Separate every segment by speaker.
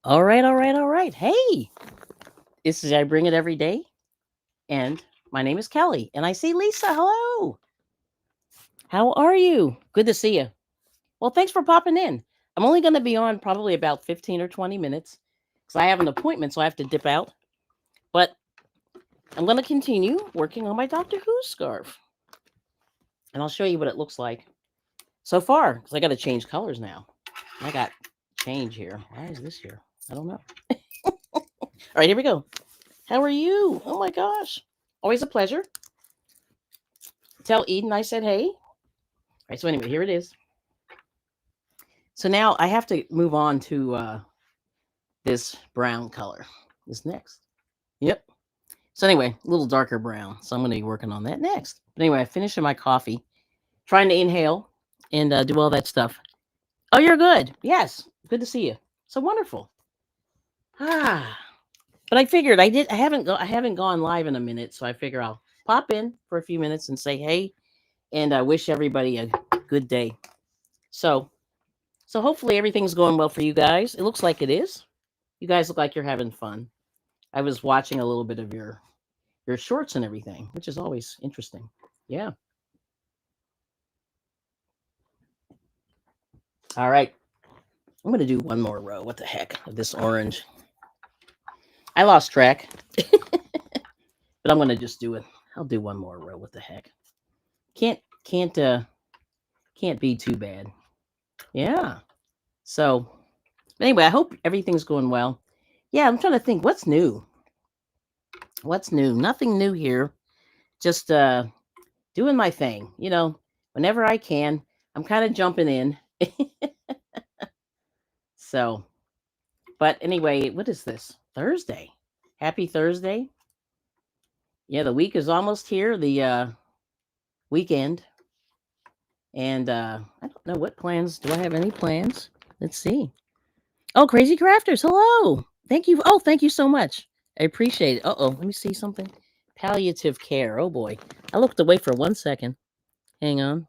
Speaker 1: All right, all right, all right. Hey, this is I Bring It Every Day, and my name is Kelly, and I see Lisa. Hello. How are you? Good to see you. Well, thanks for popping in. I'm only going to be on probably about 15 or 20 minutes because I have an appointment, so I have to dip out. But I'm going to continue working on my Doctor Who scarf, and I'll show you what it looks like so far because I got to change colors now. I got change here. Why is this here? I don't know. All right, here we go. How are you? Oh my gosh. Always a pleasure. Tell Eden I said hey. All right, so anyway, here it is. So now I have to move on to this brown color. This next. Yep. So anyway, a little darker brown. So I'm going to be working on that next. But anyway, I finished my coffee, trying to inhale and do all that stuff. Oh, you're good. Yes. Good to see you. So wonderful. Ah. But I figured I haven't gone live in a minute, so I figure I'll pop in for a few minutes and say hey and I wish everybody a good day. So So hopefully everything's going well for you guys. It looks like it is. You guys look like you're having fun. I was watching a little bit of your shorts and everything, which is always interesting. Yeah. All right. I'm gonna do one more row. What the heck of this orange? I lost track, but I'm gonna just do it. I'll do one more row. What the heck? Can't can't uh can't be too bad. Yeah. So anyway, I hope everything's going well. Yeah, I'm trying to think what's new. What's new? Nothing new here. Just doing my thing, whenever I can. I'm kind of jumping in. So, but anyway, what is this? Thursday. Happy Thursday. Yeah, the week is almost here, the weekend. And I don't know what plans. Do I have any plans? Let's see. Oh, Crazy Crafters. Hello. Thank you. Oh, thank you so much. I appreciate it. Uh-oh, let me see something. Palliative care. Oh boy. I looked away for 1 second. Hang on.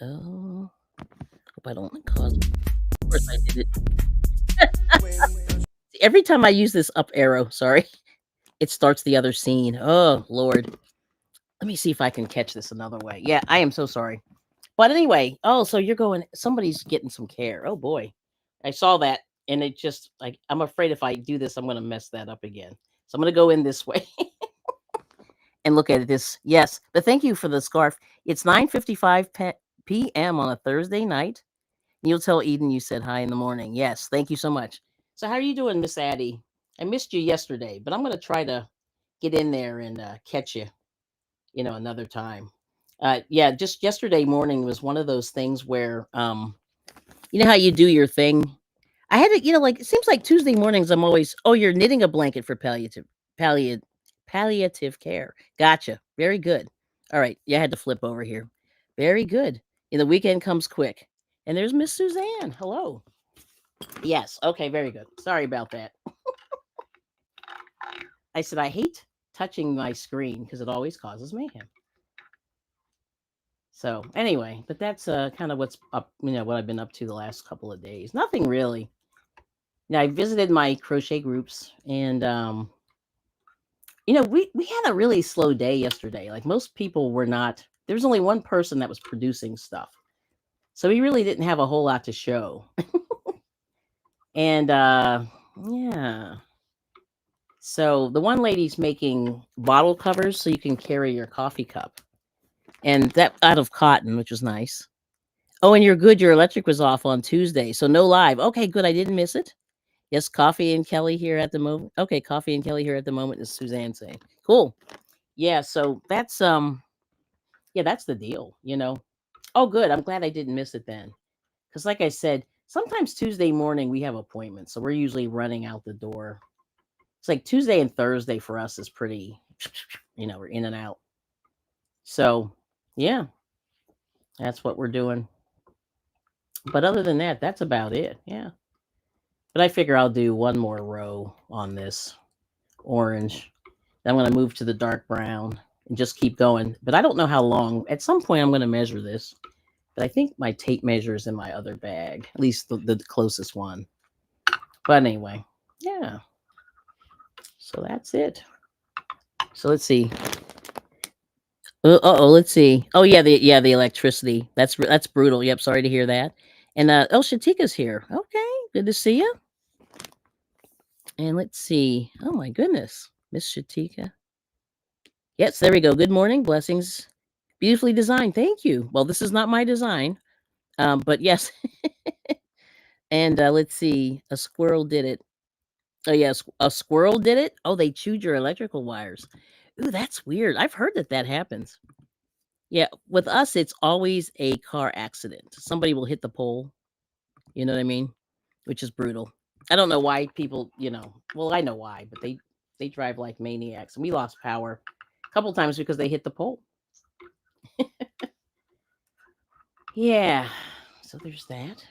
Speaker 1: Oh, hope I don't cause. Of course I did it. Every time I use this up arrow, sorry, it starts the other scene. Oh Lord. Let me see if I can catch this another way. Yeah, I am so sorry. But anyway, oh, so you're going somebody's getting some care. Oh boy. I saw that and it just like I'm afraid if I do this, I'm gonna mess that up again. So I'm gonna go in this way and look at this. Yes, but thank you for the scarf. It's 9:55 p.m. on a Thursday night. You'll tell Eden you said hi in the morning. Yes, thank you so much. So how are you doing, Miss Addie? I missed you yesterday, but I'm gonna try to get in there and catch you, another time. Yeah, just yesterday morning was one of those things where, you know how you do your thing. I had to, like it seems like Tuesday mornings I'm always, oh, you're knitting a blanket for palliative palliative care. Gotcha. Very good. All right, yeah, I had to flip over here. Very good. And the weekend comes quick. And there's Miss Suzanne. Hello. Yes. Okay. Very good. Sorry about that. I said I hate touching my screen because it always causes mayhem. So anyway, but that's kind of what's up. What I've been up to the last couple of days. Nothing really. I visited my crochet groups, and we had a really slow day yesterday. Like most people were not. There was only one person that was producing stuff, so we really didn't have a whole lot to show. And yeah. So the one lady's making bottle covers so you can carry your coffee cup. And that out of cotton, which was nice. Oh, and you're good. Your electric was off on Tuesday. So no live. Okay, good. I didn't miss it. Yes, Coffee and Kelly here at the moment. Okay, Coffee and Kelly here at the moment is Suzanne saying. Cool. Yeah, so that's that's the deal. Oh good. I'm glad I didn't miss it then. Cuz like I said, sometimes Tuesday morning we have appointments. So we're usually running out the door. It's like Tuesday and Thursday for us is pretty, we're in and out. So, yeah, that's what we're doing. But other than that, that's about it. Yeah. But I figure I'll do one more row on this orange. Then I'm going to move to the dark brown and just keep going. But I don't know how long. At some point, I'm going to measure this. But I think my tape measure is in my other bag, at least the closest one. But anyway, yeah. So that's it. So let's see. Oh, let's see. Oh the electricity. That's brutal. Yep, sorry to hear that. And Shatika's here. Okay, good to see you. And let's see. Oh my goodness, Miss Shatika. Yes, there we go. Good morning, blessings. Beautifully designed. Thank you. Well, this is not my design, but yes. And let's see. A squirrel did it. Oh yes, a squirrel did it. Oh, they chewed your electrical wires. Ooh, that's weird. I've heard that happens. Yeah, with us, it's always a car accident. Somebody will hit the pole. You know what I mean? Which is brutal. I don't know why people, well, I know why, but they drive like maniacs. And we lost power a couple times because they hit the pole. Yeah. So there's that.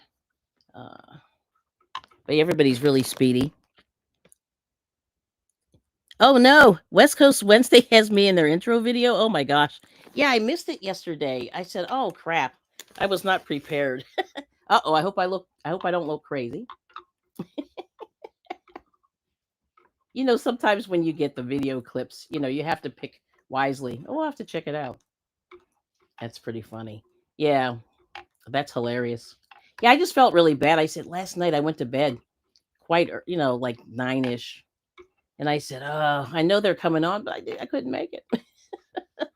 Speaker 1: But everybody's really speedy. Oh no, West Coast Wednesday has me in their intro video. Oh my gosh. Yeah, I missed it yesterday. I said, "Oh crap. I was not prepared." Uh-oh, I hope I don't look crazy. Sometimes when you get the video clips, you have to pick wisely. Oh, I'll have to check it out. That's pretty funny. Yeah, that's hilarious. Yeah, I just felt really bad. I said last night I went to bed quite, like 9ish. And I said, "Oh, I know they're coming on, but I couldn't make it." But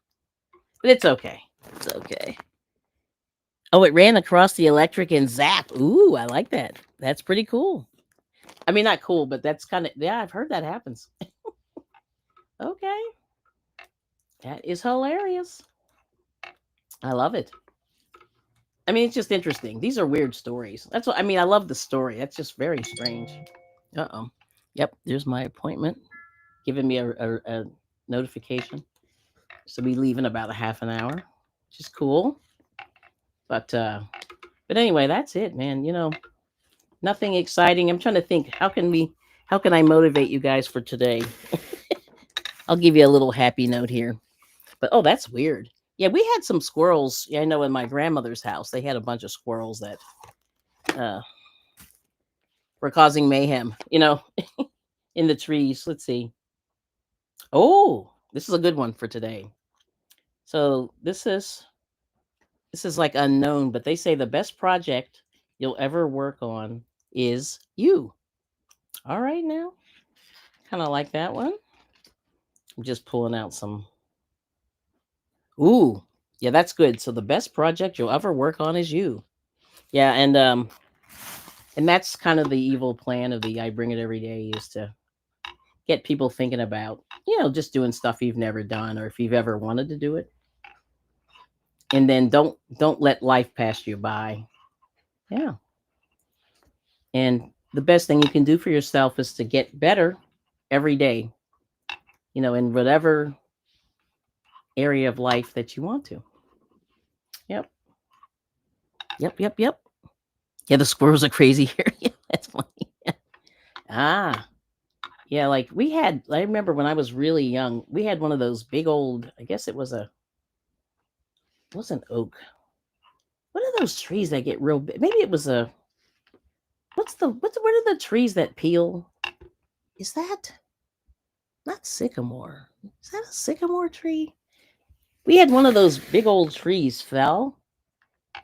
Speaker 1: it's okay. It's okay. Oh, it ran across the electric and zap. Ooh, I like that. That's pretty cool. I mean, not cool, but that's kind of, yeah, I've heard that happens. Okay. That is hilarious. I love it. I mean, it's just interesting. These are weird stories. That's what I mean. I love the story. That's just very strange. Uh-oh. Yep, there's my appointment. Giving me a notification. So we leave in about a half an hour, which is cool. But anyway, that's it, man. Nothing exciting. I'm trying to think how can I motivate you guys for today? I'll give you a little happy note here. But oh, that's weird. Yeah, we had some squirrels. Yeah, I know in my grandmother's house they had a bunch of squirrels that uh were causing mayhem, in the trees. Let's see. Oh, this is a good one for today. So this is like unknown, but they say the best project you'll ever work on is you. All right now. Kind of like that one. I'm just pulling out some. Ooh. Yeah, that's good. So the best project you'll ever work on is you. Yeah, and that's kind of the evil plan of the I bring it every day is to get people thinking about, just doing stuff you've never done or if you've ever wanted to do it. And then don't let life pass you by. Yeah. And the best thing you can do for yourself is to get better every day, in whatever area of life that you want to. Yep. Yep. Yeah, the squirrels are crazy here. Yeah, that's funny. Ah, yeah, like I remember when I was really young, we had one of those big old, I guess it was it was an oak. What are those trees that get real big? Maybe it was what are the trees that peel? Is that not sycamore? Is that a sycamore tree? We had one of those big old trees fell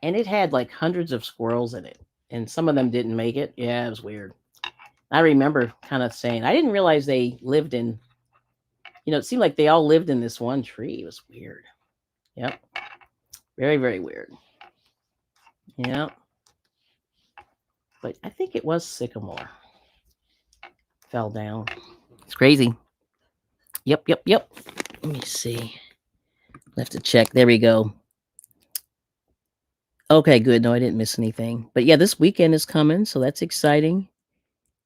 Speaker 1: and it had like hundreds of squirrels in it. And some of them didn't make it. Yeah, it was weird. I remember kind of saying, I didn't realize they lived in, it seemed like they all lived in this one tree. It was weird. Yep. Very, very weird. Yep. But I think it was sycamore. Fell down. It's crazy. Yep. Let me see. I have to check. There we go. Okay, good. No, I didn't miss anything. But yeah, this weekend is coming, so that's exciting.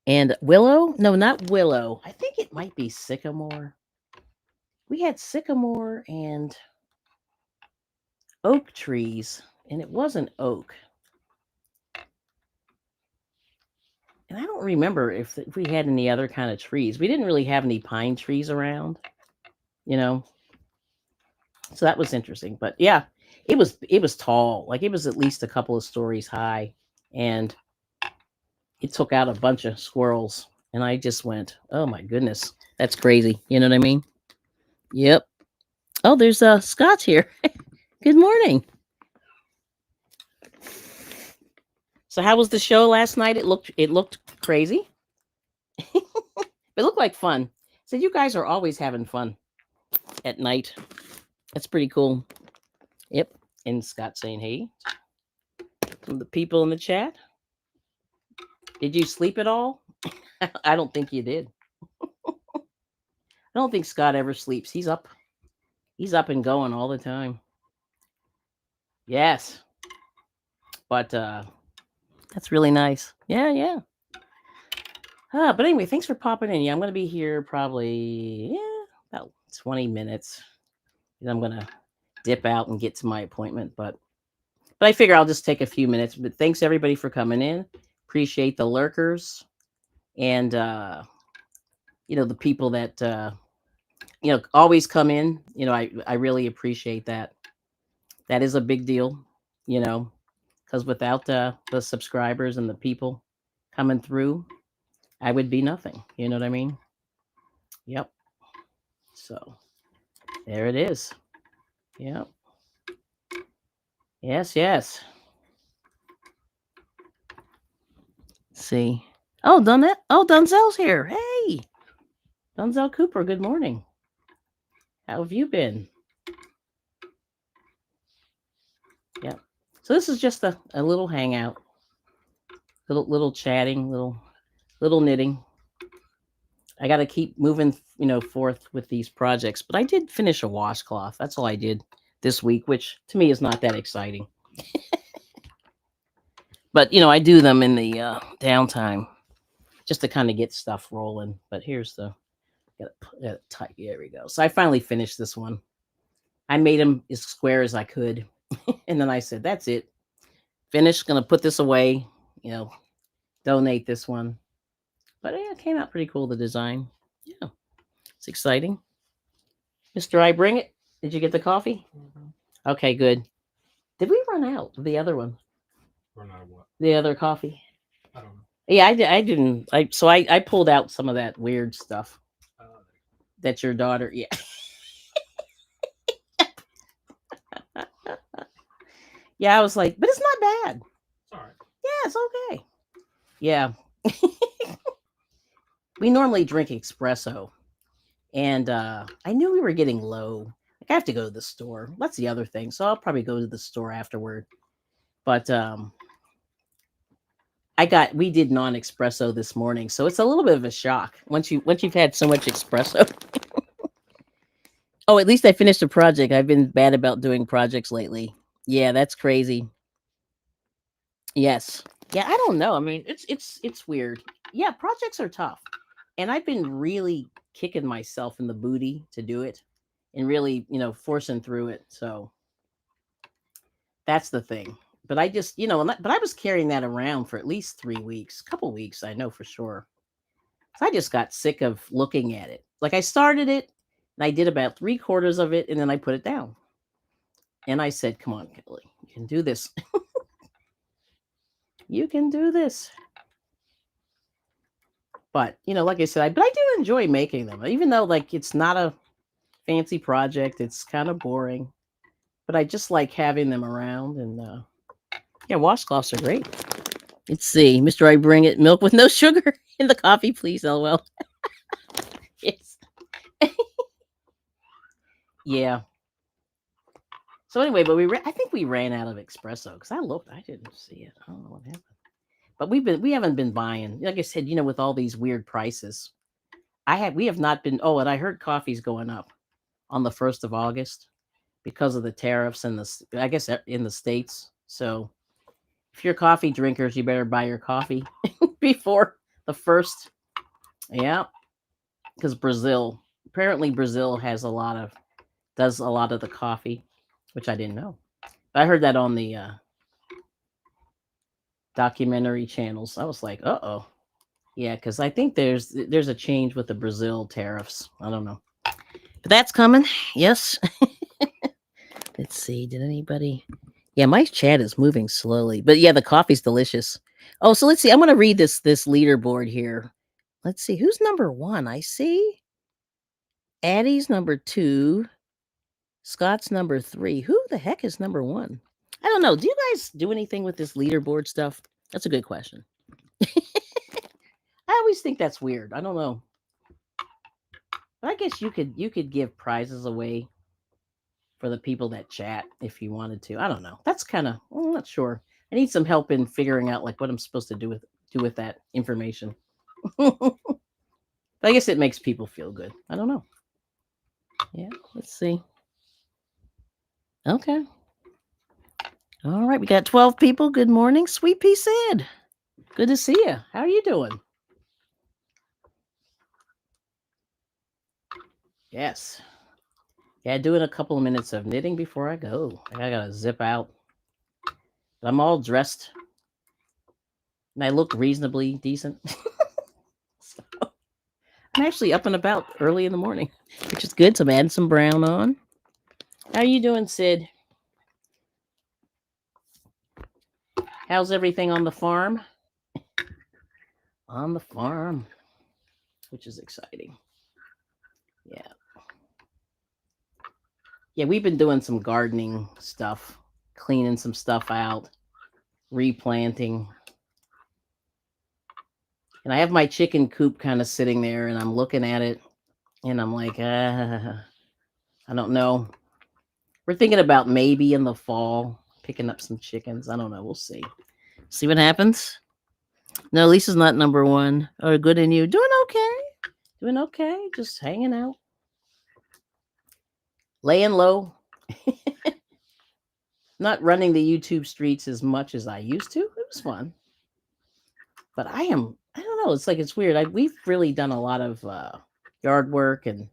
Speaker 1: And willow? No, not willow. I think it might be sycamore. We had sycamore and oak trees, and it wasn't oak. And I don't remember if we had any other kind of trees. We didn't really have any pine trees around, you know. So that was interesting. But yeah, it was tall. Like it was at least a couple of stories high. And it took out a bunch of squirrels, and I just went, "Oh my goodness, that's crazy." You know what I mean? Yep. Oh, there's Scott's here. Good morning. So, how was the show last night? It looked crazy. It looked like fun. So you guys are always having fun at night. That's pretty cool. Yep. And Scott saying, "Hey," from the people in the chat. Did you sleep at all? I don't think you did. I don't think Scott ever sleeps. He's up. He's up and going all the time. Yes. But that's really nice. Yeah, yeah. But anyway, thanks for popping in. Yeah, I'm gonna be here probably about 20 minutes. And I'm gonna dip out and get to my appointment. But I figure I'll just take a few minutes. But thanks everybody for coming in. Appreciate the lurkers and the people that always come in. I really appreciate that. That is a big deal, because without the subscribers and the people coming through, I would be nothing. You know what I mean? Yep. So there it is. Yep. Yes, yes. Let's see. Oh, Dunzel's here. Hey, Dunzel Cooper. Good morning. How have you been? Yep. So this is just a little hangout, little chatting, little knitting. I got to keep moving, forth with these projects. But I did finish a washcloth. That's all I did this week, which to me is not that exciting. But I do them in the downtime, just to kind of get stuff rolling. But here's the gotta tight. There we go. So I finally finished this one. I made them as square as I could, and then I said, "That's it. Finished. Gonna put this away. Donate this one." But yeah, it came out pretty cool. The design. Yeah, it's exciting. Mr. I bring it. Did you get the coffee? Mm-hmm. Okay, good. Did we run out of the other one?
Speaker 2: Run out of what?
Speaker 1: The other coffee.
Speaker 2: I don't know.
Speaker 1: Yeah, I didn't. I pulled out some of that weird stuff. That your daughter. Yeah. Yeah, I was like, but it's not bad.
Speaker 2: It's all right.
Speaker 1: Yeah, it's okay. Yeah. We normally drink espresso. And I knew we were getting low. Like I have to go to the store. That's the other thing. So I'll probably go to the store afterward. But we did non-espresso this morning. So it's a little bit of a shock once you've had so much espresso. Oh, at least I finished a project. I've been bad about doing projects lately. Yeah, that's crazy. Yes. Yeah, I don't know. I mean, it's weird. Yeah, projects are tough. And I've been really kicking myself in the booty to do it and really, forcing through it. So that's the thing. But I just, but I was carrying that around for at least 3 weeks, couple weeks, I know for sure. So I just got sick of looking at it. Like I started it and I did about 3/4 of it and then I put it down. And I said, "Come on, Kelly, you can do this." You can do this. But, like I said, but I do enjoy making them, even though like it's not a fancy project. It's kind of boring, but I just like having them around. And yeah, washcloths are great. Let's see, Mr. I bring it milk with no sugar in the coffee, please. LOL. Yes. Yeah. So anyway, but I think we ran out of espresso because I looked, I didn't see it. I don't know what happened. But we haven't been buying. Like I said, with all these weird prices, we have not been. Oh, and I heard coffee's going up on the 1st of August because of the tariffs in I guess in the States. So if you're coffee drinkers, you better buy your coffee before the 1st. Yeah, because apparently Brazil does a lot of the coffee, which I didn't know. I heard that on the documentary channels. I was like, uh-oh. Yeah, because I think there's a change with the Brazil tariffs. I don't know. But that's coming. Yes. Let's see. Did anybody? Yeah, my chat is moving slowly. But yeah, the coffee's delicious. Oh, so let's see. I'm going to read this leaderboard here. Let's see who's number 1. I see Addie's number 2, Scott's number 3. Who the heck is number 1? I don't know. Do you guys do anything with this leaderboard stuff? That's a good question. I always think that's weird. I don't know. But I guess you could give prizes away for the people that chat if you wanted to. I don't know. That's kind of, I'm not sure. I need some help in figuring out like what I'm supposed to do with that information. But I guess it makes people feel good. I don't know. Yeah, let's see. Okay. All right, we got 12 people. Good morning, Sweet Pea Sid. Good to see you. How are you doing? Yes. Yeah, doing a couple of minutes of knitting before I go. I gotta zip out. But I'm all dressed. And I look reasonably decent. So, I'm actually up and about early in the morning, which is good. So I'm adding some brown on. How are you doing, Sid? How's everything on the farm? On the farm, which is exciting. Yeah. Yeah, we've been doing some gardening stuff, cleaning some stuff out, replanting. And I have my chicken coop kind of sitting there and I'm looking at it and I'm like, I don't know. We're thinking about maybe in the fall picking up some chickens. I don't know. We'll see. See what happens. No, Lisa's not number 1. Oh, good in you. Doing okay. Doing okay. Just hanging out. Laying low. Not running the YouTube streets as much as I used to. It was fun. But I don't know. It's like, it's weird. We've really done a lot of yard work and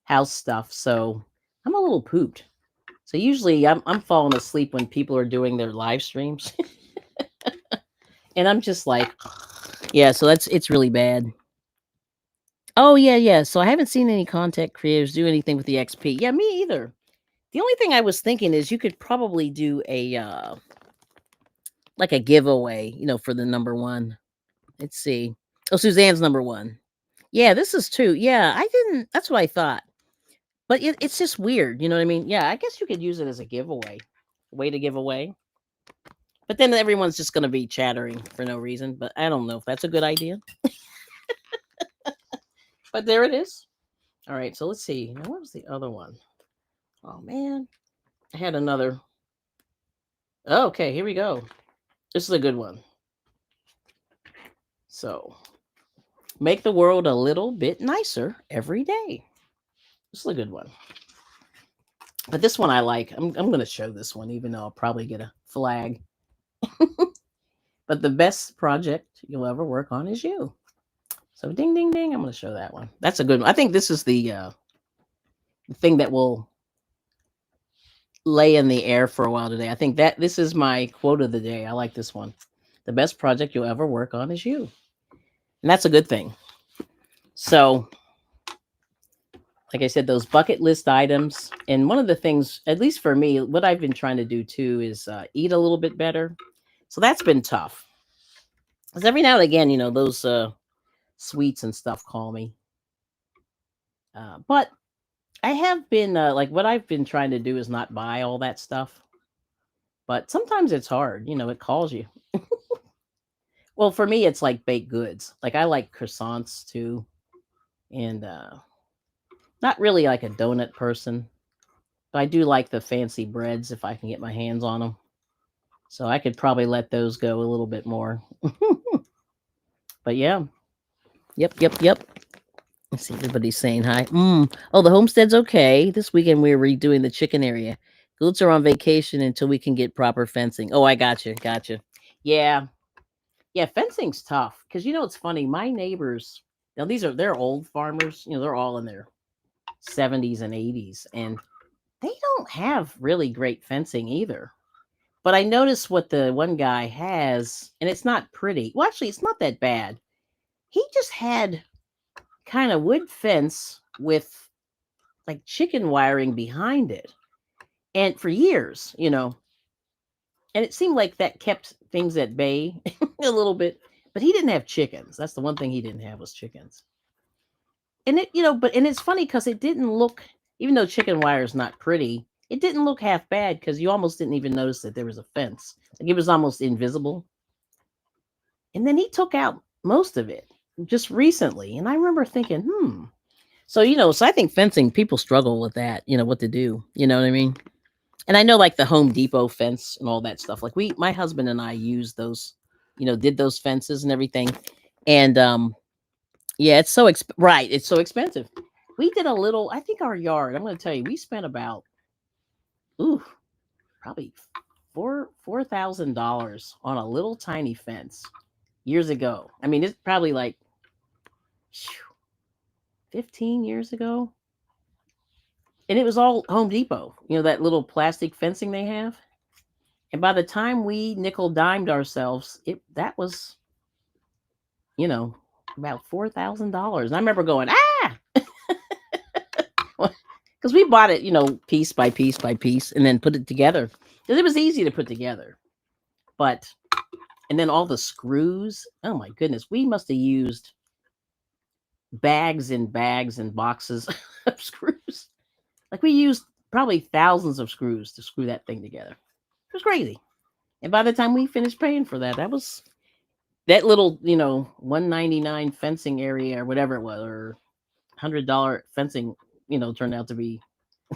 Speaker 1: house stuff. So I'm a little pooped. So usually I'm falling asleep when people are doing their live streams. And I'm just like, yeah, so it's really bad. Oh, yeah. So I haven't seen any content creators do anything with the XP. Yeah, me either. The only thing I was thinking is you could probably do a like a giveaway, for the number 1. Let's see. Oh, Suzanne's number 1. Yeah, this is true. Yeah, that's what I thought. But it's just weird, you know what I mean? Yeah, I guess you could use it as a giveaway. Way to give away. But then everyone's just going to be chattering for no reason. But I don't know if that's a good idea. But there it is. All right, so let's see. Now, what was the other one? Oh, man. I had another. Okay, here we go. This is a good one. So, make the world a little bit nicer every day. This is a good one. But this one I like. I'm going to show this one, even though I'll probably get a flag. But the best project you'll ever work on is you. So ding, ding, ding. I'm going to show that one. That's a good one. I think this is the thing that will lay in the air for a while today. I think that this is my quote of the day. I like this one. The best project you'll ever work on is you. And that's a good thing. So, like I said, those bucket list items. And one of the things, at least for me, what I've been trying to do too is eat a little bit better. So that's been tough. Because every now and again, those sweets and stuff call me. But I have been, like, what I've been trying to do is not buy all that stuff. But sometimes it's hard. It calls you. Well, for me, it's like baked goods. Like, I like croissants too. And not really like a donut person. But I do like the fancy breads if I can get my hands on them. So I could probably let those go a little bit more. But yeah. Yep. Let's see, everybody's saying hi. Oh, the homestead's okay. This weekend we're redoing the chicken area. Goats are on vacation until we can get proper fencing. Oh, I gotcha. Yeah. Yeah, fencing's tough. Because it's funny. My neighbors, now they're old farmers. They're all in their 70s and 80s. And they don't have really great fencing either. But I noticed what the one guy has, and it's not pretty. Well, actually, it's not that bad. He just had kind of wood fence with like chicken wiring behind it. And for years, And it seemed like that kept things at bay a little bit. But he didn't have chickens. That's the one thing he didn't have was chickens. And it's funny because it didn't look, even though chicken wire is not pretty, it didn't look half bad because you almost didn't even notice that there was a fence. Like it was almost invisible. And then he took out most of it just recently. And I remember thinking, So, so I think fencing, people struggle with that, what to do. You know what I mean? And I know like the Home Depot fence and all that stuff. Like my husband and I used those, did those fences and everything. And yeah, it's so right, it's so expensive. We did a little, I think our yard, I'm going to tell you, we spent about ooh, probably $4,000 on a little tiny fence years ago. I mean, it's probably like 15 years ago. And it was all Home Depot, that little plastic fencing they have. And by the time we nickel dimed ourselves, that was, you know, about $4,000. And I remember going, because we bought it, piece by piece by piece, and then put it together. Because it was easy to put together. But, and then all the screws, oh my goodness, we must have used bags and bags and boxes of screws. Like we used probably thousands of screws to screw that thing together. It was crazy. And by the time we finished paying for that, that was that little, $199 fencing area or whatever it was, or $100 fencing, turned out to be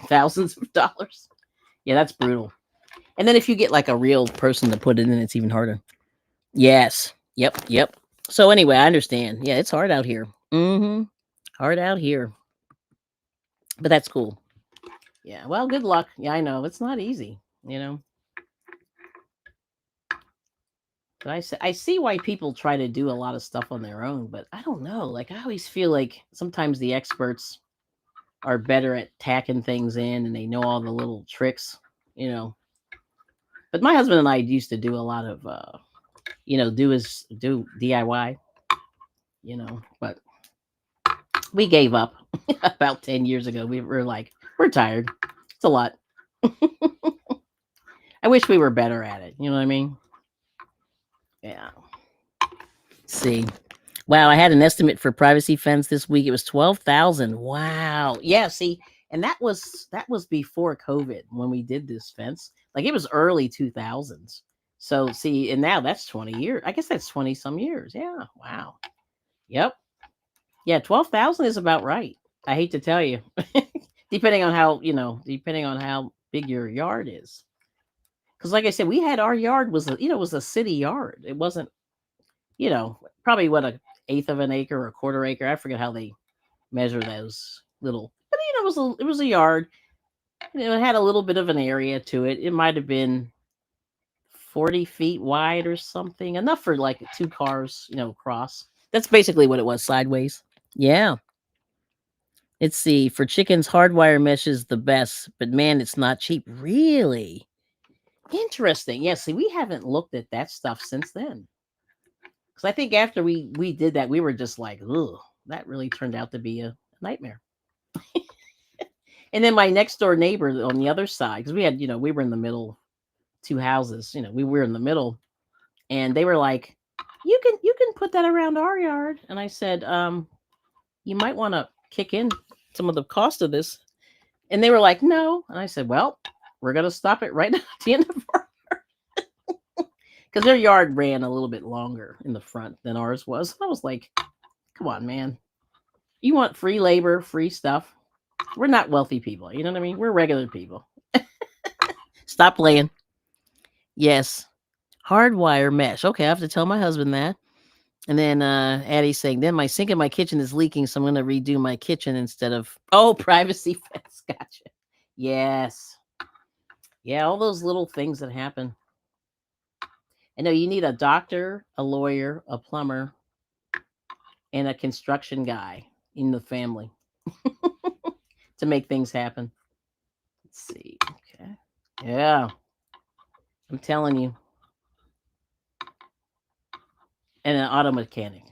Speaker 1: thousands of dollars. Yeah, that's brutal. And then if you get like a real person to put it in, it's even harder. Yes. Yep. So anyway, I understand. Yeah, it's hard out here. Hard out here. But that's cool. Yeah. Well, good luck. Yeah, I know. It's not easy, But I see why people try to do a lot of stuff on their own, but I don't know. Like I always feel like sometimes the experts are better at tacking things in and they know all the little tricks, you know. But my husband and I used to do a lot of do DIY, but we gave up about 10 years ago. We were like, we're tired. It's a lot. I wish we were better at it. You know what I mean? Yeah. See. Wow, I had an estimate for privacy fence this week. It was 12,000. Wow. Yeah, see, and that was before COVID when we did this fence. Like it was early 2000s. So see, and now that's 20 years. I guess that's 20 some years. Yeah. Wow. Yep. Yeah, 12,000 is about right. I hate to tell you. Depending on how big your yard is. Cuz like I said, we had our yard was a city yard. It wasn't, probably what a eighth of an acre or a quarter acre. I forget how they measure those little, but it was a yard. It had a little bit of an area to it. It might have been 40 feet wide or something, enough for like two cars, cross. That's basically what it was, sideways. Yeah. Let's see. For chickens, hardwire mesh is the best, but man, it's not cheap. Really interesting. Yeah. See, we haven't looked at that stuff since then. Because I think after we did that, we were just like, ugh, that really turned out to be a nightmare. And then my next door neighbor on the other side, because we were in the middle, two houses, we were in the middle, and they were like, you can put that around our yard. And I said, you might want to kick in some of the cost of this. And they were like, no. And I said, well, we're gonna stop it right now at the end of our because their yard ran a little bit longer in the front than ours was. I was like, come on, man. You want free labor, free stuff. We're not wealthy people. You know what I mean? We're regular people. Stop playing. Yes. Hardwire mesh. Okay, I have to tell my husband that. And then Addie's saying, then my sink in my kitchen is leaking, so I'm going to redo my kitchen instead of, privacy fence. Gotcha. Yes. Yeah, all those little things that happen. I know you need a doctor, a lawyer, a plumber, and a construction guy in the family to make things happen. Let's see. Okay. Yeah. I'm telling you. And an auto mechanic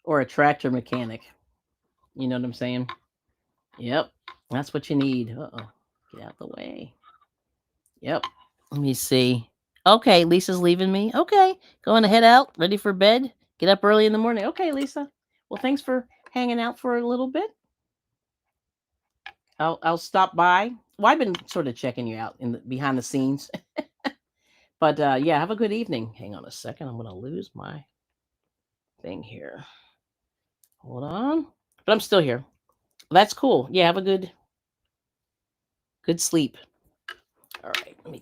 Speaker 1: or a tractor mechanic. You know what I'm saying? Yep. That's what you need. Uh-oh. Get out the way. Yep. Let me see. Okay, Lisa's leaving me. Okay, going to head out, ready for bed. Get up early in the morning. Okay, Lisa. Well, thanks for hanging out for a little bit. I'll stop by. Well, I've been sort of checking you out in the, behind the scenes. But yeah, have a good evening. Hang on a second. I'm gonna lose my thing here. Hold on. But I'm still here. That's cool. Yeah, have a good sleep. All right. Let me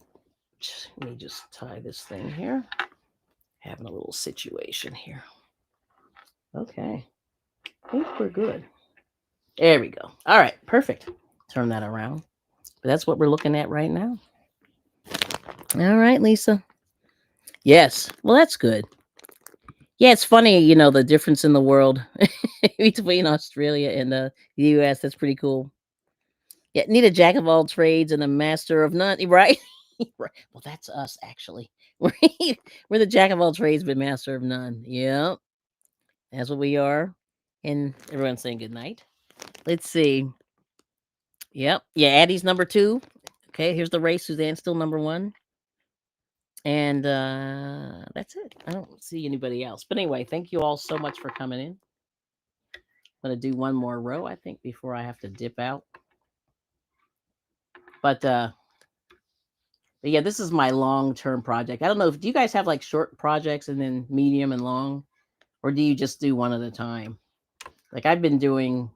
Speaker 1: just tie this thing here. Having a little situation here. Okay. I think we're good. There we go. All right, perfect. Turn that around. But that's what we're looking at right now. All right, Lisa. Yes. Well, that's good. Yeah, it's funny, the difference in the world between Australia and the US. That's pretty cool. Yeah, need a jack of all trades and a master of none, right? Right. Well, that's us actually. We're the jack of all trades but master of none. Yep. That's what we are. And everyone's saying good night. Let's see. Yep. Yeah, Addie's number 2. Okay, here's the race. Suzanne's still number 1. And that's it. I don't see anybody else. But anyway, thank you all so much for coming in. I'm going to do one more row, I think, before I have to dip out. But yeah, this is my long-term project. I don't know if do you guys have like short projects and then medium and long, or do you just do one at a time? Like I do a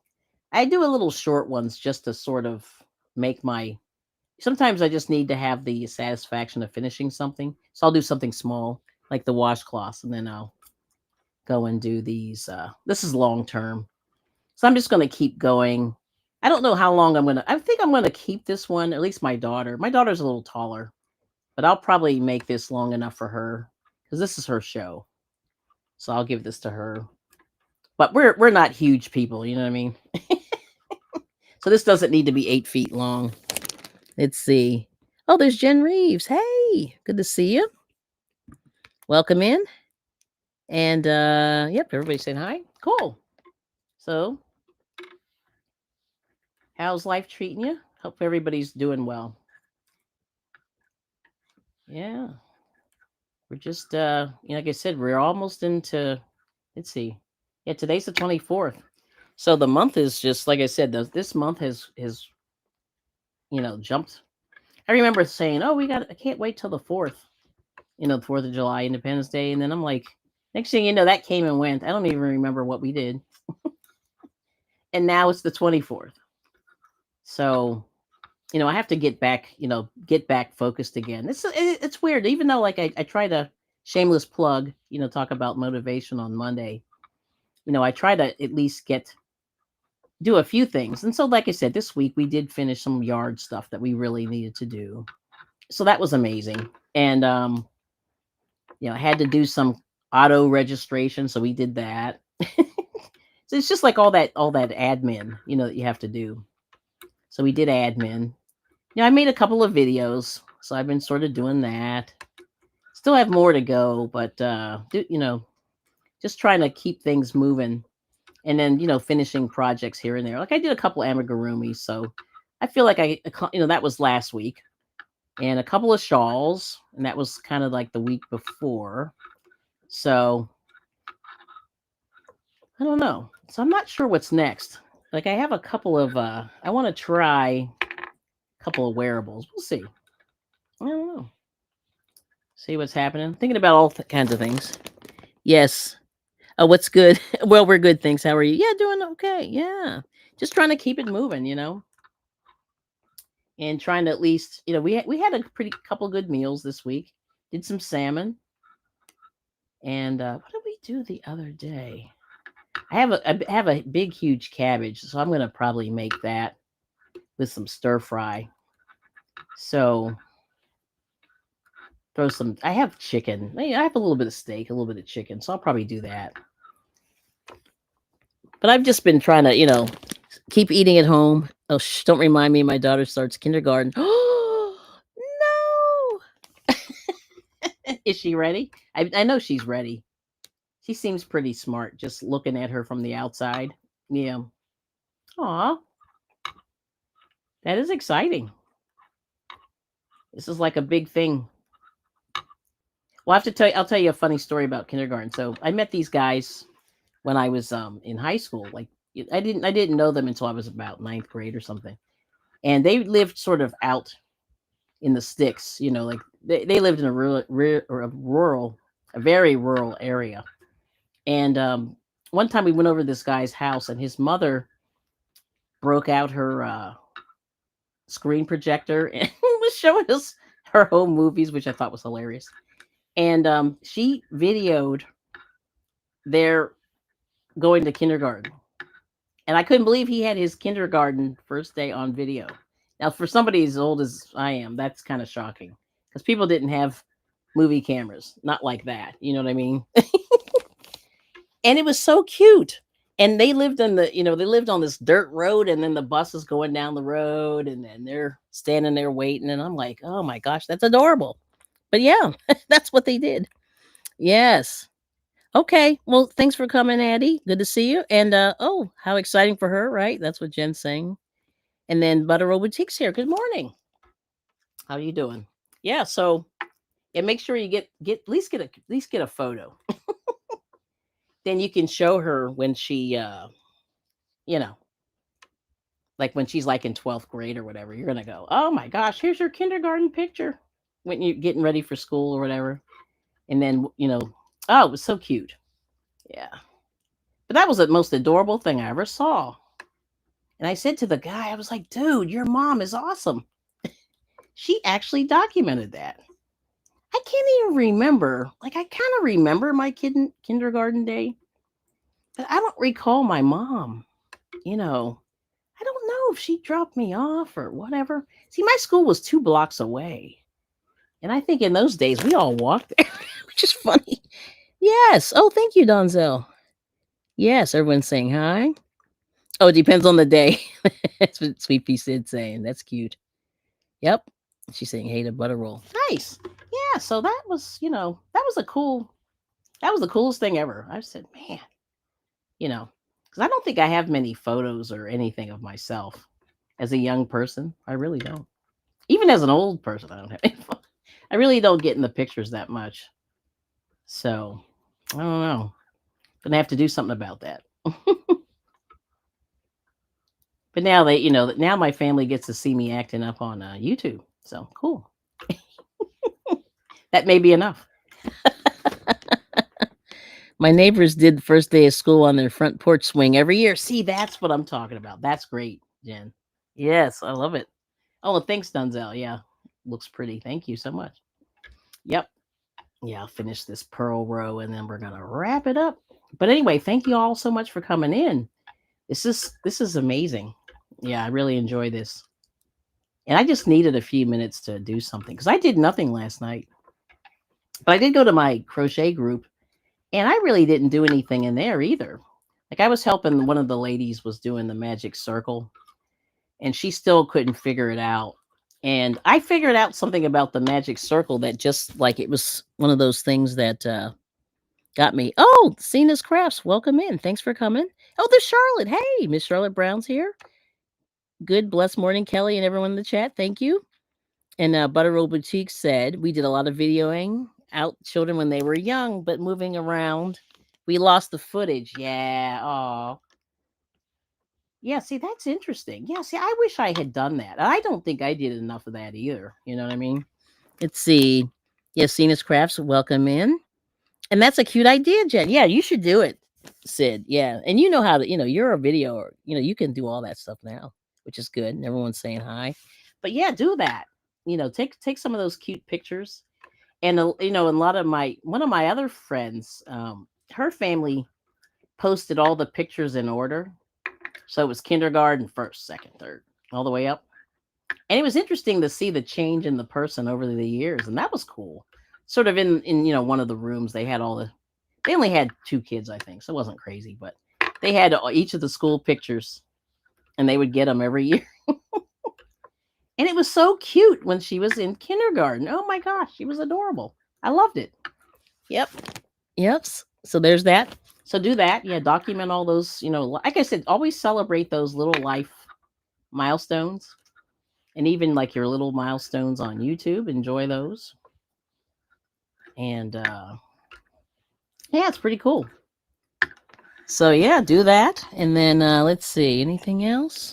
Speaker 1: little short ones just to sort of make my. Sometimes I just need to have the satisfaction of finishing something, so I'll do something small like the washcloths, and then I'll go and do these. This is long term, so I'm just going to keep going. I don't know how long I'm going to. I think I'm going to keep this one. At least my daughter. My daughter's a little taller. But I'll probably make this long enough for her because this is her show. So I'll give this to her. But we're not huge people, you know what I mean? So this doesn't need to be 8 feet long. Let's see. Oh, there's Jen Reeves. Hey, good to see you. Welcome in. And yep, everybody's saying hi. Cool. So how's life treating you? Hope everybody's doing well. Yeah. We're just like I said, we're almost into let's see. Yeah, today's the 24th. So the month is just like I said, this month has jumped. I remember saying, "Oh, I can't wait till the 4th." The 4th of July, Independence Day, and then I'm like, next thing you know, that came and went. I don't even remember what we did. And now it's the 24th. So, I have to get back focused again. It's weird, even though like I try to shameless plug, talk about motivation on Monday. I try to at least do a few things. And so, like I said, this week we did finish some yard stuff that we really needed to do. So that was amazing. And I had to do some auto registration, so we did that. So it's just like all that admin, that you have to do. So we did admin. I made a couple of videos, so I've been sort of doing that. Still have more to go, but just trying to keep things moving. And then finishing projects here and there. Like I did a couple amigurumis, so I feel like that was last week, and a couple of shawls, and that was kind of like the week before. So I don't know. So I'm not sure what's next. Like I have a couple of I want to try a couple of wearables. We'll see. I don't know. See what's happening. Thinking about all kinds of things. Yes. Oh, what's good? Well, we're good. Thanks. How are you? Yeah, doing okay. Yeah. Just trying to keep it moving, and trying to at least, we had a pretty couple good meals this week. Did some salmon. And what did we do the other day? I have a big huge cabbage, so I'm going to probably make that with some stir fry. So throw some I have chicken. I have a little bit of steak, a little bit of chicken, so I'll probably do that. But I've just been trying to, keep eating at home. Oh, don't remind me. My daughter starts kindergarten. Oh, no. Is she ready? I know she's ready. She seems pretty smart, just looking at her from the outside. Yeah. Aw. That is exciting. This is like a big thing. Well, I'll tell you a funny story about kindergarten. So I met these guys when I was in high school. Like I didn't know them until I was about ninth grade or something. And they lived sort of out in the sticks, like they lived in a very rural area. And one time we went over to this guy's house, and his mother broke out her screen projector and was showing us her home movies, which I thought was hilarious. And she videoed their going to kindergarten. And I couldn't believe he had his kindergarten first day on video. Now, for somebody as old as I am, that's kind of shocking because people didn't have movie cameras, not like that. You know what I mean? And it was so cute. And they lived they lived on this dirt road, and then the bus is going down the road, and then they're standing there waiting. And I'm like, oh my gosh, that's adorable. But yeah, that's what they did. Yes. Okay. Well, thanks for coming, Addie. Good to see you. And oh, how exciting for her, right? That's what Jen's saying. And then Butter Roll Boutique's here. Good morning. How are you doing? Yeah. So yeah, make sure you get at least get a photo. Then you can show her when she you know, like when she's like in 12th grade or whatever. You're gonna go, oh my gosh, here's your kindergarten picture when you're getting ready for school or whatever. And then oh, it was so cute. Yeah. But that was the most adorable thing I ever saw. And I said to the guy, I was like, dude, your mom is awesome. She actually documented that. I can't even remember. Like, I kind of remember my kindergarten day, but I don't recall my mom. I don't know if she dropped me off or whatever. See, my school was 2 blocks away. And I think in those days, we all walked there, which is funny. Yes. Oh, thank you, Donzel. Yes, everyone's saying hi. Oh, it depends on the day. That's what Sweet Pea Sid saying. That's cute. Yep. She's saying hey to Butter Roll. Nice. Yeah. So that was, that was the coolest thing ever. I said, man, because I don't think I have many photos or anything of myself as a young person. I really don't. Even as an old person, I don't have any. I really don't get in the pictures that much. So I don't know. Gonna have to do something about that. But now now my family gets to see me acting up on YouTube. So cool. That may be enough. My neighbors did the first day of school on their front porch swing every year. See, that's what I'm talking about. That's great, Jen. Yes, I love it. Oh, thanks, Dunzel. Yeah, looks pretty. Thank you so much. Yep. Yeah, I'll finish this pearl row and then we're gonna wrap it up. But anyway, thank you all so much for coming in. This is amazing. Yeah, I really enjoy this. And I just needed a few minutes to do something because I did nothing last night. But I did go to my crochet group, and I really didn't do anything in there either. Like I was helping one of the ladies was doing the magic circle, and she still couldn't figure it out. And I figured out something about the magic circle that just like it was one of those things that got me. Oh, Cena's Crafts, welcome in. Thanks for coming. Oh, there's Charlotte. Hey, Miss Charlotte Brown's here. Good, blessed morning, Kelly, and everyone in the chat. Thank you. And Butter Roll Boutique said we did a lot of videoing out children when they were young, but moving around, we lost the footage. Yeah. Oh. Yeah. See, that's interesting. Yeah. See, I wish I had done that. I don't think I did enough of that either. You know what I mean? Let's see. Yes, Cena's Crafts, welcome in. And that's a cute idea, Jen. Yeah, you should do it, Sid. Yeah. And you know how to, you're a video, or, you can do all that stuff now, which is good. And everyone's saying hi. But yeah, do that. Take some of those cute pictures. And and one of my other friends, her family posted all the pictures in order. So it was kindergarten, first, second, third, all the way up. And it was interesting to see the change in the person over the years, and that was cool. Sort of in one of the rooms, they only had 2 kids, I think, so it wasn't crazy, but they had each of the school pictures, and they would get them every year. And it was so cute when she was in kindergarten. Oh my gosh, she was adorable. I loved it. Yep. So there's that. So do that. Yeah, document all those, like I said, always celebrate those little life milestones. And even like your little milestones on YouTube, enjoy those. And yeah, it's pretty cool. So yeah, do that. And then let's see, anything else?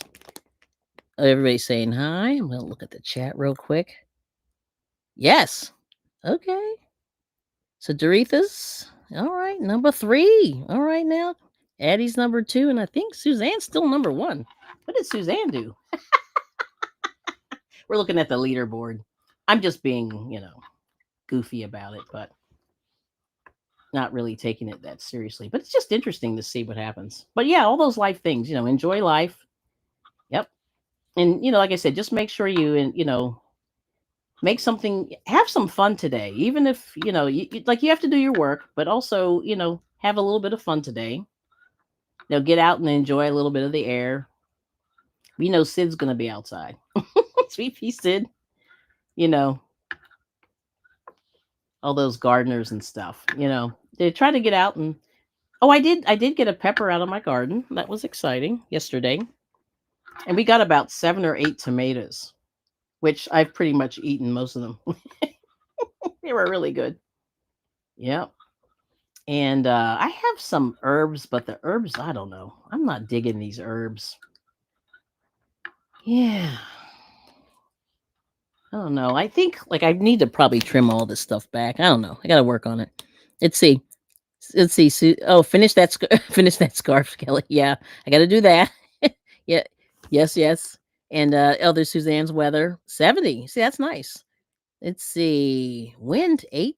Speaker 1: Oh, everybody's saying hi. I'm gonna look at the chat real quick. Yes. Okay. So Doretha's all right, number 3. All right now. Addie's number 2, and I think Suzanne's still number 1. What did Suzanne do? We're looking at the leaderboard. I'm just being, goofy about it, but not really taking it that seriously. But it's just interesting to see what happens. But yeah, all those life things, enjoy life. Yep. And like I said, just make sure you make something, have some fun today, even if you have to do your work, but also have a little bit of fun today. Get out and enjoy a little bit of the air. We know Sid's gonna be outside. Sweet pea Sid, all those gardeners and stuff. They try to get out and I did get a pepper out of my garden. That was exciting yesterday, and we got about 7 or 8 tomatoes, which I've pretty much eaten most of them. They were really good. Yep. And I have some herbs, but the herbs, I don't know. I'm not digging these herbs. Yeah. I don't know. I think I need to probably trim all this stuff back. I don't know. I got to work on it. Let's see. Let's see. Oh, finish that. Finish that scarf, Kelly. Yeah, I got to do that. Yeah. Yes. And Elder Suzanne's weather 70. See, that's nice. Let's see. Wind 8.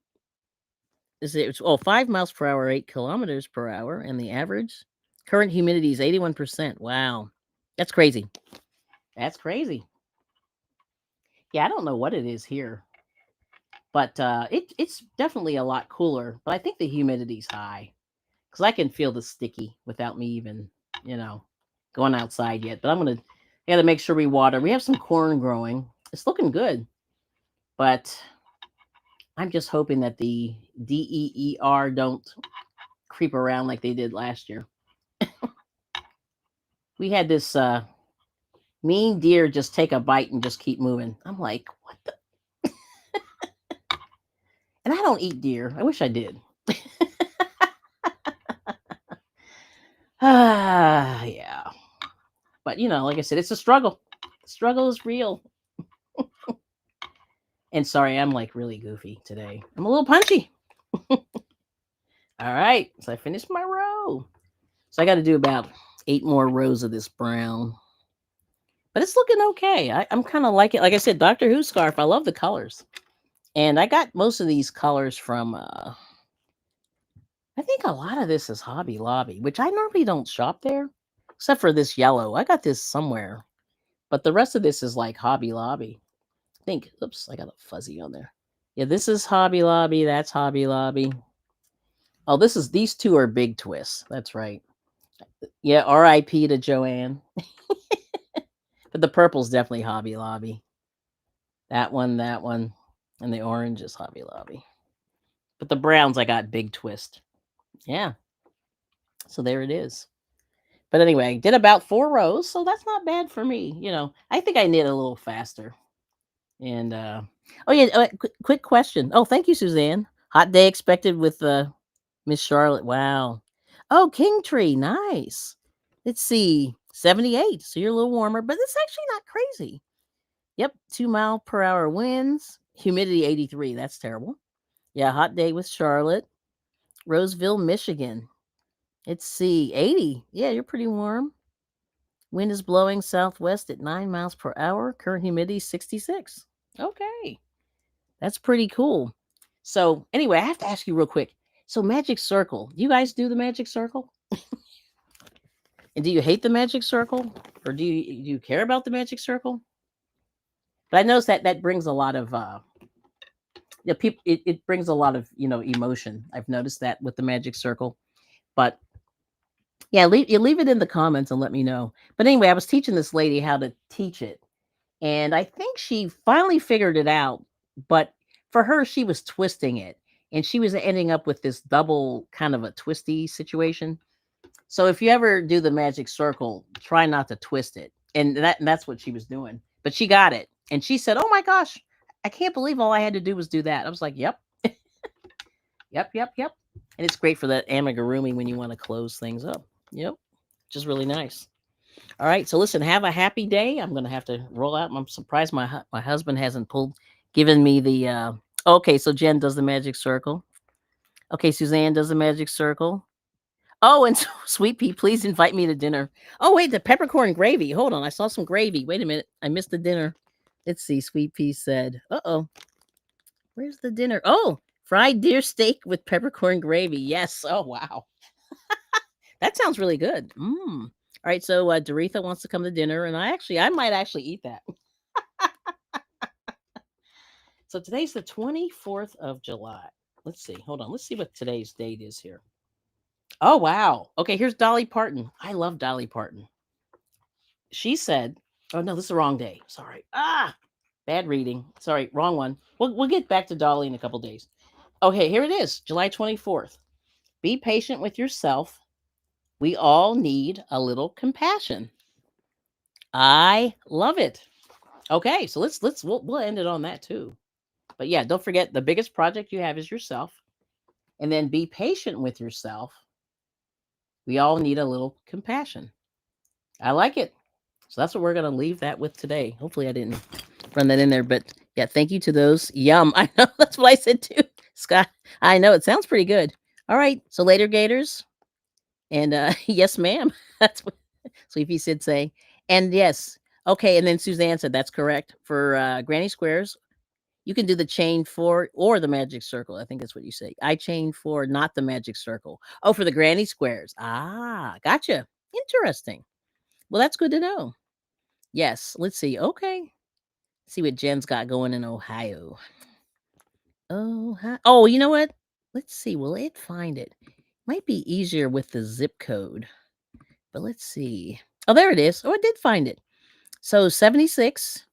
Speaker 1: Is it? 5 miles per hour, 8 kilometers per hour, and the average current humidity is 81%. Wow, that's crazy. That's crazy. Yeah, I don't know what it is here, but it's definitely a lot cooler. But I think the humidity's high because I can feel the sticky without me even going outside yet. But I got to make sure we water. We have some corn growing. It's looking good, but I'm just hoping that the DEER don't creep around like they did last year. We had this mean deer just take a bite and just keep moving. I'm like, what the? And I don't eat deer. I wish I did. Yeah. But like I said, it's a struggle. The struggle is real. And sorry, I'm like really goofy today. I'm a little punchy. All right. So I finished my row. So I got to do about 8 more rows of this brown. But it's looking okay. I'm kind of like it. Like I said, Doctor Who scarf. I love the colors. And I got most of these colors from I think a lot of this is Hobby Lobby, which I normally don't shop there, except for this yellow. I got this somewhere. But the rest of this is like Hobby Lobby. I think, oops, I got a fuzzy on there. Yeah, this is Hobby Lobby. That's Hobby Lobby. Oh, these two are Big Twists. That's right. Yeah, R.I.P. to Joanne. But the purple's definitely Hobby Lobby. That one, and the orange is Hobby Lobby. But the browns, I got Big Twist. Yeah. So there it is. But anyway, did about 4 rows, so that's not bad for me. I think I knit a little faster. And oh yeah, quick question. Oh, thank you, Suzanne. Hot day expected with Miss Charlotte. Wow. Oh, King Tree, nice. Let's see, 78. So you're a little warmer, but it's actually not crazy. Yep, 2-mile-per-hour winds. Humidity 83. That's terrible. Yeah, hot day with Charlotte. Roseville, Michigan. Let's see, 80. Yeah, you're pretty warm. Wind is blowing southwest at 9 miles per hour. Current humidity 66. Okay. That's pretty cool. So, anyway, I have to ask you real quick. So, Magic Circle, you guys do the Magic Circle? And do you hate the Magic Circle? Or do you care about the Magic Circle? But I noticed that brings a lot of people, it brings a lot of emotion. I've noticed that with the Magic Circle. But yeah, leave it in the comments and let me know. But anyway, I was teaching this lady how to teach it, and I think she finally figured it out. But for her, she was twisting it, and she was ending up with this double kind of a twisty situation. So if you ever do the Magic Circle, try not to twist it, and that's what she was doing. But she got it. And she said, "Oh my gosh, I can't believe all I had to do was do that." I was like, "Yep, yep, yep, yep." And it's great for that amigurumi when you want to close things up. Yep, just really nice. All right, so listen, have a happy day. I'm gonna have to roll out. I'm surprised my husband hasn't given me the. Okay, so Jen does the magic circle. Okay, Suzanne does the magic circle. Oh, and Sweet Pea, please invite me to dinner. Oh, wait, the peppercorn gravy. Hold on, I saw some gravy. Wait a minute, I missed the dinner. Let's see. Sweet Pea said, "Uh-oh, where's the dinner? Oh, fried deer steak with peppercorn gravy. Yes. Oh, wow, that sounds really good. All right, so Doretha wants to come to dinner, and I might actually eat that. So today's the 24th of July. Let's see. Hold on. Let's see what today's date is here. Oh, wow. Okay, here's Dolly Parton. I love Dolly Parton. She said, oh, no, this is the wrong day. Sorry. Bad reading. Sorry, wrong one. We'll get back to Dolly in a couple days. Okay, here it is, July 24th. Be patient with yourself. We all need a little compassion. I love it. Okay, so we'll end it on that too. But yeah, don't forget the biggest project you have is yourself. And then be patient with yourself. We all need a little compassion. I like it. So that's what we're going to leave that with today. Hopefully I didn't run that in there, but yeah, thank you to those. Yum. I know that's what I said too. Scott, I know it sounds pretty good. All right. So later, Gators. And yes, ma'am. That's what Sleepy Sid say. And yes. Okay. And then Suzanne said that's correct. For Granny Squares, you can do the chain 4 or the magic circle. I think that's what you say. I chain 4, not the magic circle. Oh, for the Granny Squares. Ah, gotcha. Interesting. Well, that's good to know. Yes. Let's see. Okay. See what Jen's got going in Ohio. Oh, you know what? Let's see. Will it find it? Might be easier with the zip code. But let's see. Oh, there it is. Oh, it did find it. So 76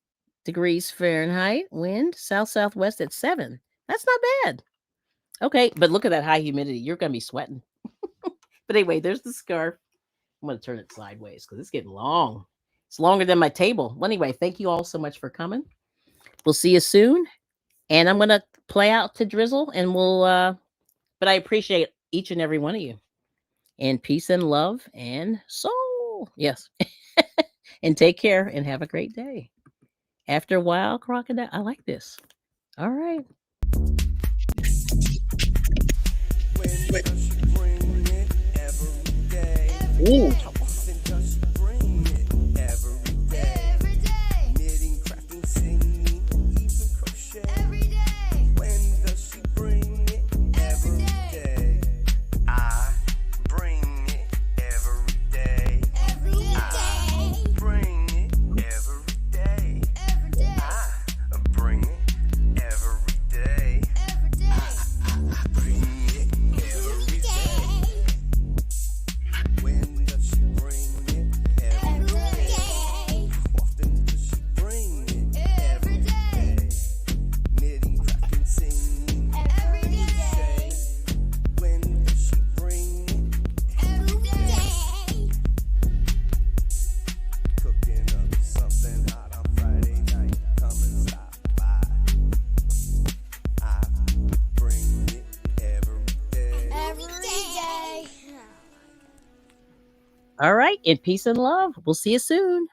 Speaker 1: degrees Fahrenheit, wind south-southwest at 7. That's not bad. Okay, but look at that high humidity. You're going to be sweating. But anyway, there's the scarf. I'm going to turn it sideways because it's getting long. It's longer than my table. Well, anyway, thank you all so much for coming. We'll see you soon. And I'm going to play out to drizzle and but I appreciate each and every one of you. And peace and love and soul. Yes. And take care and have a great day. After a while, crocodile. I like this. All right. Ooh. All right. In peace and love. We'll see you soon.